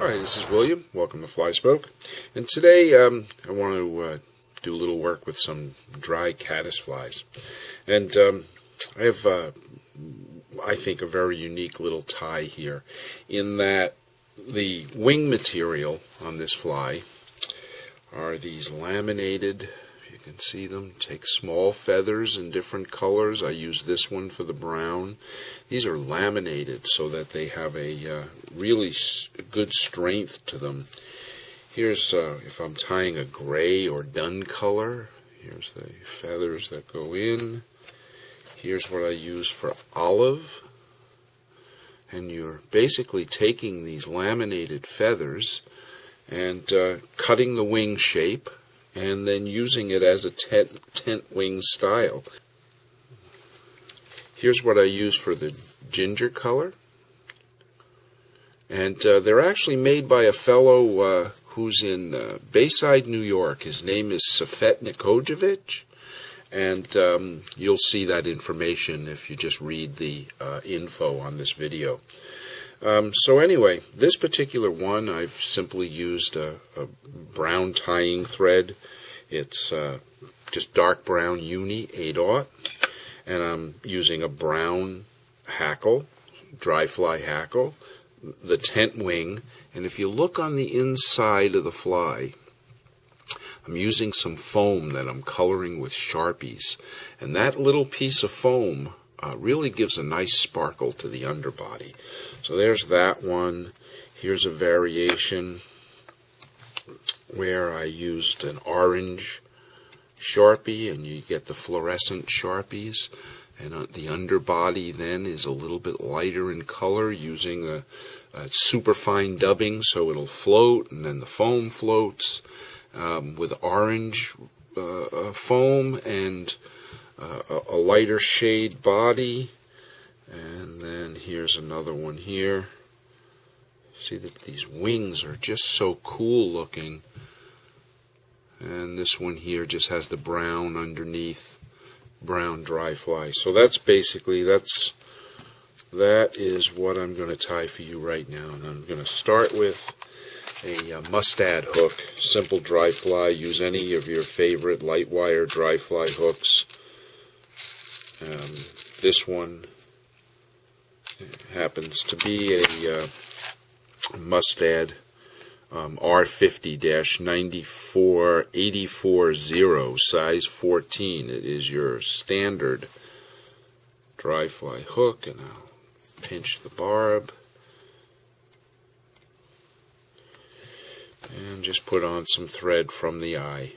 Hi, this is William. Welcome to FlySpoke. And today I want to do a little work with some dry caddis flies. And I have, I think, a very unique little tie here in that the wing material on this fly are these laminated, if you can see them, take small feathers in different colors. I use this one for the brown. These are laminated so that they have a really good strength to them. Here's, if I'm tying a gray or dun color, here's the feathers that go in. Here's what I use for olive. And you're basically taking these laminated feathers and cutting the wing shape and then using it as a tent wing style. Here's what I use for the ginger color. And they're actually made by a fellow who's in Bayside, New York. His name is Safet, and you'll see that information if you just read the info on this video. So anyway, this particular one, I've simply used a brown tying thread. It's just dark brown uni 8/0, and I'm using a brown hackle, dry fly hackle, the tent wing, and if you look on the inside of the fly, I'm using some foam that I'm coloring with Sharpies, and that little piece of foam really gives a nice sparkle to the underbody. So there's that one. Here's a variation where I used an orange Sharpie, and you get the fluorescent Sharpies, and the underbody then is a little bit lighter in color using a super fine dubbing so it'll float, and then the foam floats with orange foam and a lighter shade body. And then here's another one here. See that these wings are just so cool looking. And this one here just has the brown underneath, brown dry fly. So that's basically, that is what I'm going to tie for you right now. And I'm going to start with a mustad hook, simple dry fly. Use any of your favorite light wire dry fly hooks. This one happens to be a mustad R50-94840, size 14. It is your standard dry fly hook, and I'll pinch the barb and just put on some thread from the eye.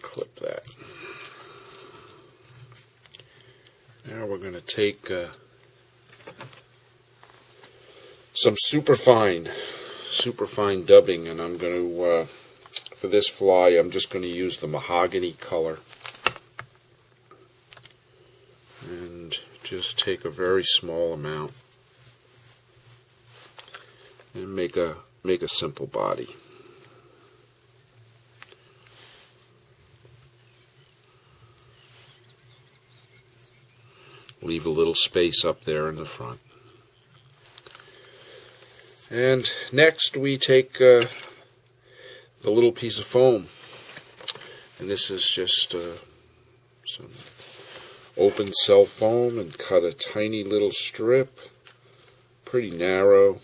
Clip that. Now we're going to take some superfine dubbing, and I'm going to, for this fly, I'm just going to use the mahogany color, and just take a very small amount and make a simple body. Leave a little space up there in the front. And next we take the little piece of foam, and this is just some open cell foam, and cut a tiny little strip, pretty narrow.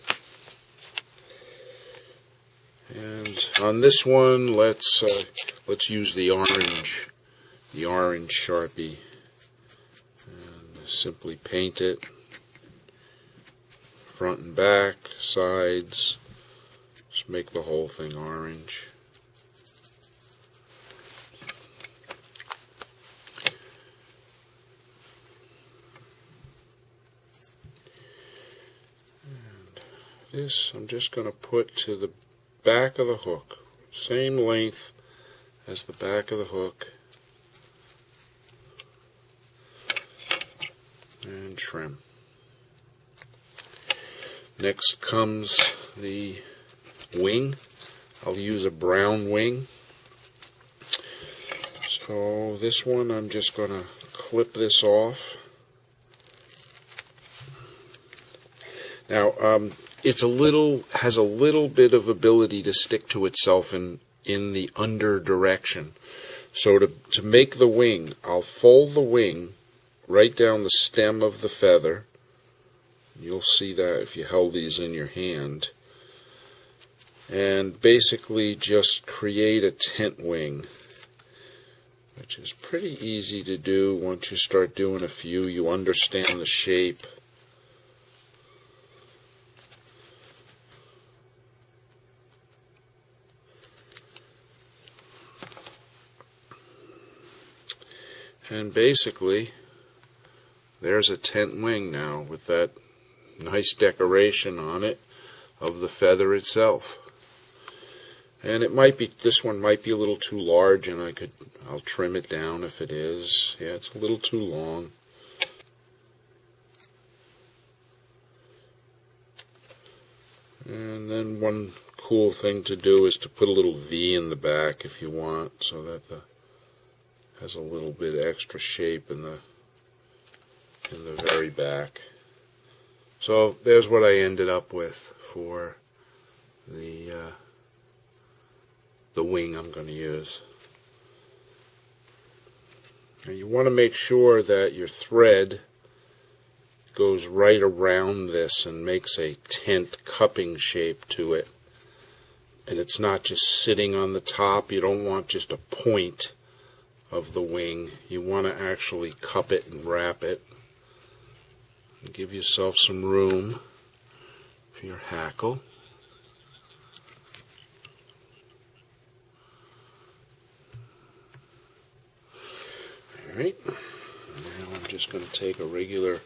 And on this one, let's use the orange Sharpie. Simply paint it, front and back, sides, just make the whole thing orange. And this I'm just going to put to the back of the hook, same length as the back of the hook. And trim. Next comes the wing. I'll use a brown wing. So this one I'm just going to clip this off. Now it's has a little bit of ability to stick to itself in the under direction. So to make the wing, I'll fold the wing right down the stem of the feather. You'll see that if you held these in your hand. And basically just create a tent wing, which is pretty easy to do. Once you start doing a few, you understand the shape. And basically, there's a tent wing now with that nice decoration on it of the feather itself. And it might be, this one might be a little too large, and I'll trim it down if it is. Yeah, it's a little too long. And then one cool thing to do is to put a little V in the back if you want, so that has a little bit extra shape in the very back. So there's what I ended up with for the wing I'm going to use. Now you want to make sure that your thread goes right around this and makes a tent cupping shape to it. And it's not just sitting on the top. You don't want just a point of the wing. You want to actually cup it and wrap it. And give yourself some room for your hackle. Alright, now I'm just going to take a regular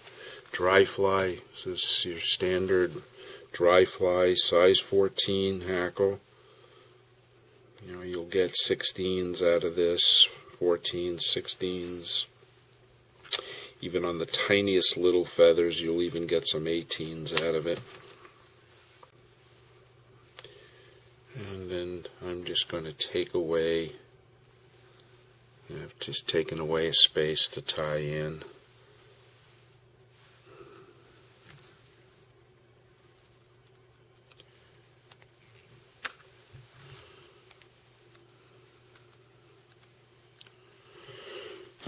dry fly. This is your standard dry fly, size 14 hackle. You know, you'll get 16s out of this, 14s, 16s. Even on the tiniest little feathers, you'll even get some 18s out of it. And then I'm just going to take away, I've just taken away a space to tie in.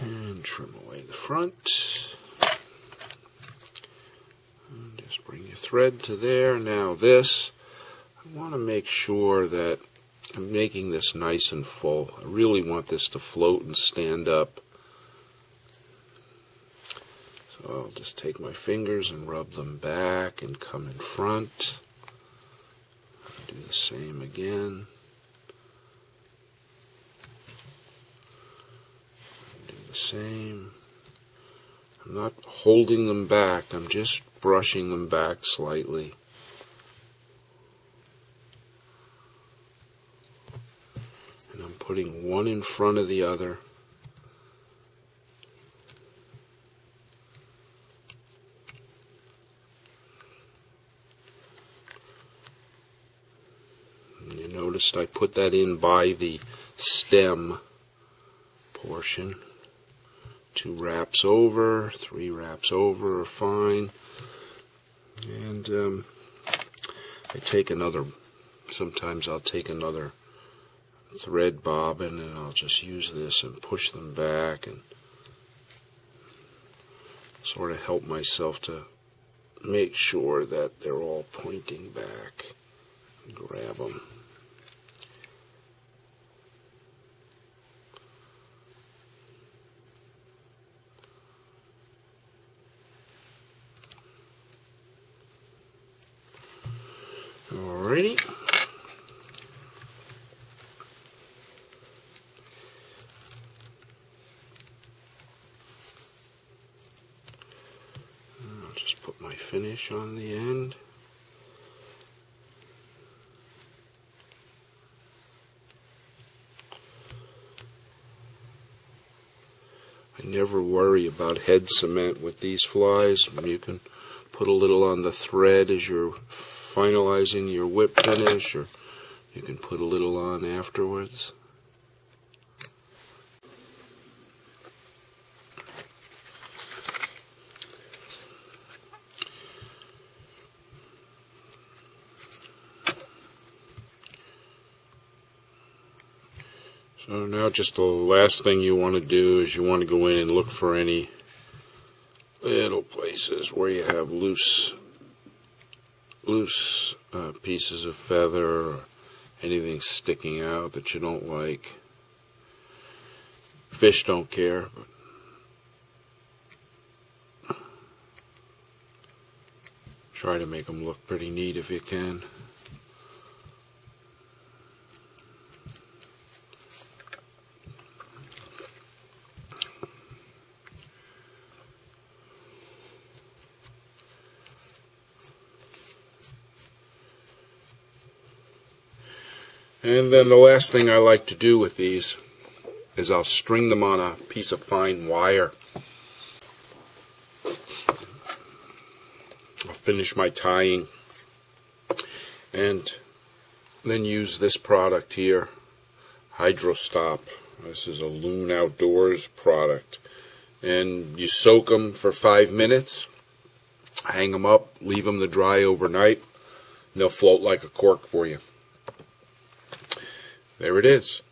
And trim away the front. And just bring your thread to there. Now this, I want to make sure that I'm making this nice and full. I really want this to float and stand up. So I'll just take my fingers and rub them back and come in front. Do the same again. Do the same. I'm not holding them back, I'm just brushing them back slightly. And I'm putting one in front of the other. And you noticed I put that in by the stem portion. 2 wraps over, 3 wraps over are fine. And I take another, sometimes I'll take another thread bobbin and I'll just use this and push them back and sort of help myself to make sure that they're all pointing back. Grab them. Alrighty. I'll just put my finish on the end. I never worry about head cement with these flies. You can put a little on the thread as you're finalizing your whip finish, or You can put a little on afterwards. So now just the last thing you want to do is you want to go in and look for any little places where you have loose pieces of feather or anything sticking out that you don't like. Fish don't care, but try to make them look pretty neat if you can. And then the last thing I like to do with these is I'll string them on a piece of fine wire. I'll finish my tying and then use this product here, Hydrostop. This is a Loon Outdoors product. And you soak them for 5 minutes, hang them up, leave them to dry overnight, and they'll float like a cork for you. There it is.